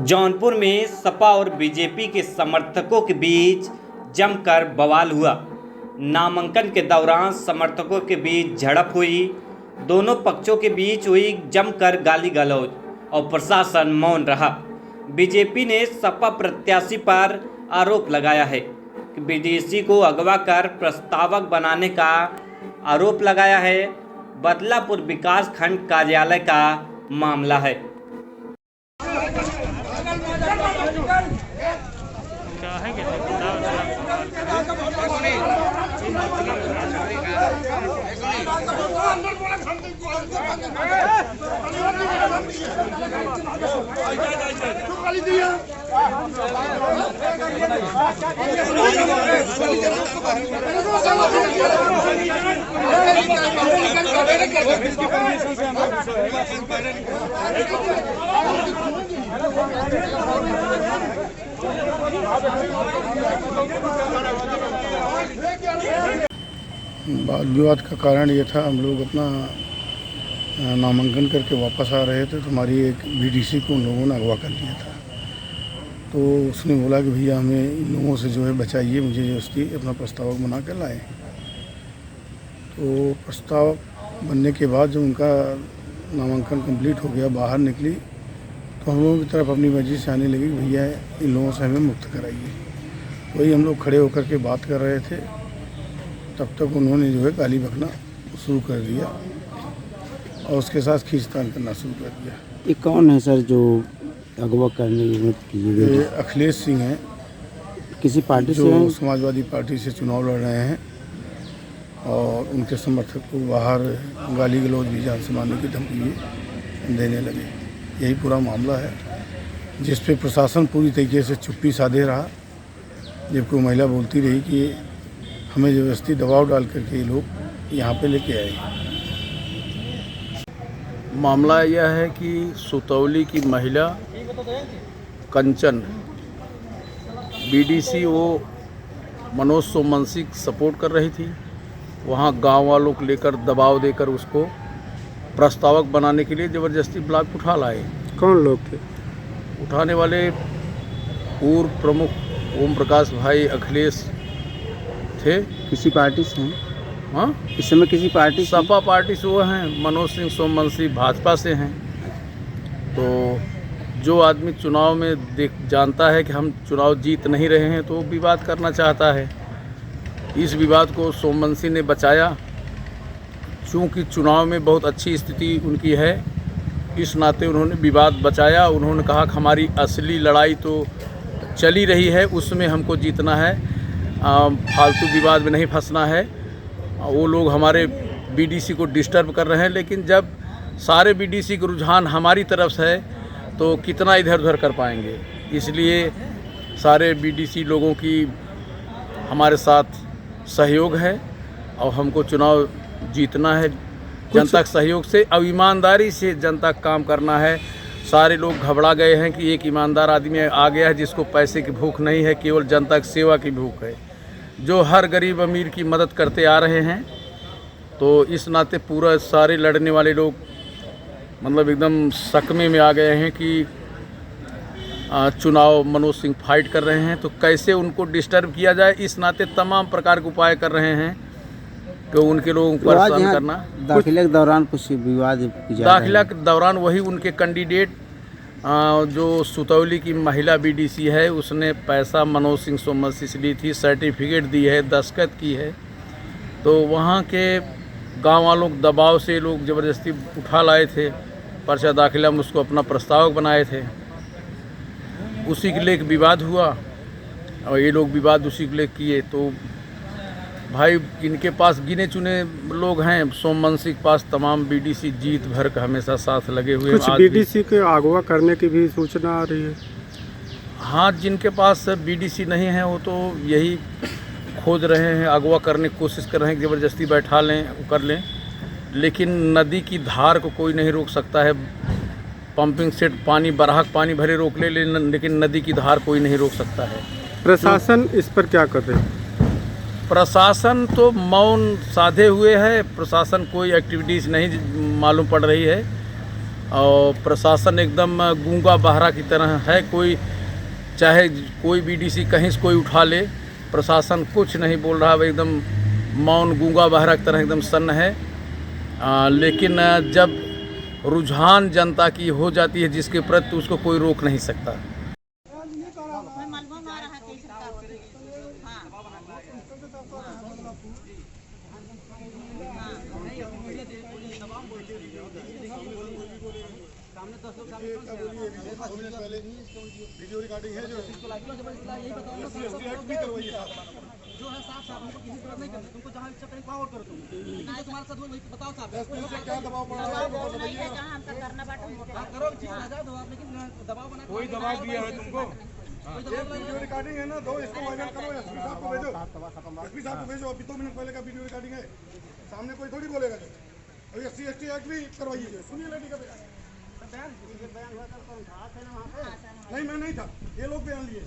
जौनपुर में सपा और बीजेपी के समर्थकों के बीच जमकर बवाल हुआ। नामांकन के दौरान समर्थकों के बीच झड़प हुई। दोनों पक्षों के बीच हुई जमकर गाली गलौज और प्रशासन मौन रहा। बीजेपी ने सपा प्रत्याशी पर आरोप लगाया है कि बीडीसी को अगवा कर प्रस्तावक बनाने का आरोप लगाया है। बदलापुर विकास खंड कार्यालय का मामला है। वाद विवाद का कारण ये था, हम लोग अपना नामांकन करके वापस आ रहे थे तो हमारी एक बीडीसी को उन लोगों ने अगवा कर लिया था। तो उसने बोला कि भैया हमें इन लोगों से जो है बचाइए, मुझे जबरदस्ती अपना प्रस्तावक बना कर लाए। तो प्रस्तावक बनने के बाद जब उनका नामांकन कंप्लीट हो गया, बाहर निकली तो हम लोगों की तरफ अपनी मर्जी से आने लगी, भैया इन लोगों से हमें मुक्त कराइए। वही हम लोग खड़े होकर के बात कर रहे थे, तब तक उन्होंने जो है गाली बकना शुरू कर दिया और उसके साथ खींचतान करना शुरू कर दिया। ये कौन है सर जो अगवा करने की? ये अखिलेश सिंह हैं, किसी पार्टी से जो समाजवादी पार्टी से चुनाव लड़ रहे हैं और उनके समर्थक को बाहर गाली गलौज भी जान से मारने की धमकी देने लगे। यही पूरा मामला है, जिस पे प्रशासन पूरी तरीके से चुप्पी साधे रहा, जबकि महिला बोलती रही कि हमें जबरदस्ती दबाव डाल करके ये लोग यहाँ पे लेके आए। मामला यह है कि सुतौली की महिला कंचन बीडीसी वो मनोज सोमवंशी सपोर्ट कर रही थी। वहाँ गांव वालों को लेकर दबाव देकर उसको प्रस्तावक बनाने के लिए ज़बरदस्ती ब्लॉक उठा लाए। कौन लोग थे उठाने वाले? पूर्व प्रमुख ओम प्रकाश भाई अखिलेश थे। किसी पार्टी से हैं? हाँ, इस समय किसी पार्टी से? सपा पार्टी से वो हैं। मनोज सिंह सोमवंशी भाजपा से हैं। तो जो आदमी चुनाव में जानता है कि हम चुनाव जीत नहीं रहे हैं तो विवाद करना चाहता है। इस विवाद को सोमवंशी ने बचाया। चूँकि चुनाव में बहुत अच्छी स्थिति उनकी है, इस नाते उन्होंने विवाद बचाया। उन्होंने कहा कि हमारी असली लड़ाई तो चली रही है, उसमें हमको जीतना है, फालतू विवाद में नहीं फंसना है। वो लोग हमारे बीडीसी को डिस्टर्ब कर रहे हैं, लेकिन जब सारे बीडीसी का रुझान हमारी तरफ से है तो कितना इधर उधर कर पाएंगे। इसलिए सारे बीडीसी लोगों की हमारे साथ सहयोग है और हमको चुनाव जीतना है जनता के सहयोग से और ईमानदारी से जनता का काम करना है। सारे लोग घबरा गए हैं कि एक ईमानदार आदमी आ गया है जिसको पैसे की भूख नहीं है, केवल जनता की सेवा की भूख है, जो हर गरीब अमीर की मदद करते आ रहे हैं। तो इस नाते पूरा सारे लड़ने वाले लोग मतलब एकदम सकमे में आ गए हैं कि चुनाव मनोज सिंह फाइट कर रहे हैं तो कैसे उनको डिस्टर्ब किया जाए। इस नाते तमाम प्रकार के उपाय कर रहे हैं कि उनके लोगों को परेशान करना। दाखिले के दौरान कुछ विवाद? दाखिला के दौरान वही उनके कैंडिडेट जो सुतौली की महिला बीडीसी है उसने पैसा मनोज सिंह सोमवंशी से ली थी, सर्टिफिकेट दी है, दस्तखत की है। तो वहाँ के गांव वालों के दबाव से लोग ज़बरदस्ती उठा लाए थे, पर्चा दाखिला में उसको अपना प्रस्तावक बनाए थे। उसी के लिए एक विवाद हुआ और ये लोग विवाद उसी के लिए किए। तो भाई इनके पास गिने चुने लोग हैं, सोमवंशी के पास तमाम बीडीसी जीत भर का हमेशा साथ लगे हुए। कुछ बीडीसी के अगवा करने की भी सूचना आ रही है। हाँ, जिनके पास बीडीसी नहीं है वो तो यही खोज रहे हैं, अगवा करने की कोशिश कर रहे हैं, ज़बरदस्ती बैठा लें, कर लें। लेकिन नदी की धार को कोई नहीं रोक सकता है। पंपिंग सेट पानी बराह पानी भरे रोक ले, लेकिन नदी की धार कोई नहीं रोक सकता है। प्रशासन इस पर क्या कर रहे हैं? प्रशासन तो मौन साधे हुए है, प्रशासन कोई एक्टिविटीज़ नहीं मालूम पड़ रही है और प्रशासन एकदम गूंगा बहरा की तरह है। कोई चाहे कोई बीडीसी कहीं से कोई उठा ले, प्रशासन कुछ नहीं बोल रहा है, एकदम मौन गूंगा बहरा की तरह एकदम सन्न है। लेकिन जब रुझान जनता की हो जाती है जिसके प्रति, उसको कोई रोक नहीं सकता। वीडियो रिकॉर्डिंग है जो है साफ साफ हमको किसी तरह नहीं करना, तुमको जहाँ इच्छा कहीं फॉरवर्ड करो, तुम जो तुम्हारे साथ वही बताओ साहब क्या दबाव पड़ा है, करो ठीक है, आजाद हो आप, लेकिन दबाव बना कोई दबाव दिया है तुमको। वीडियो रिकॉर्डिंग है ना, दो इसको वायरल करो, एसपी साहब को भेजो, एसपी साहब को भेजो। अभी 2 मिनट पहले का वीडियो रिकॉर्डिंग है, सामने कोई थोड़ी बोलेगा। और SC ST एक्ट भी करवाइए, सुनिए लेडी का बयान हुआ था, कौन था ना वहाँ पे? नहीं मैं नहीं था, ये लोग बयान लिए।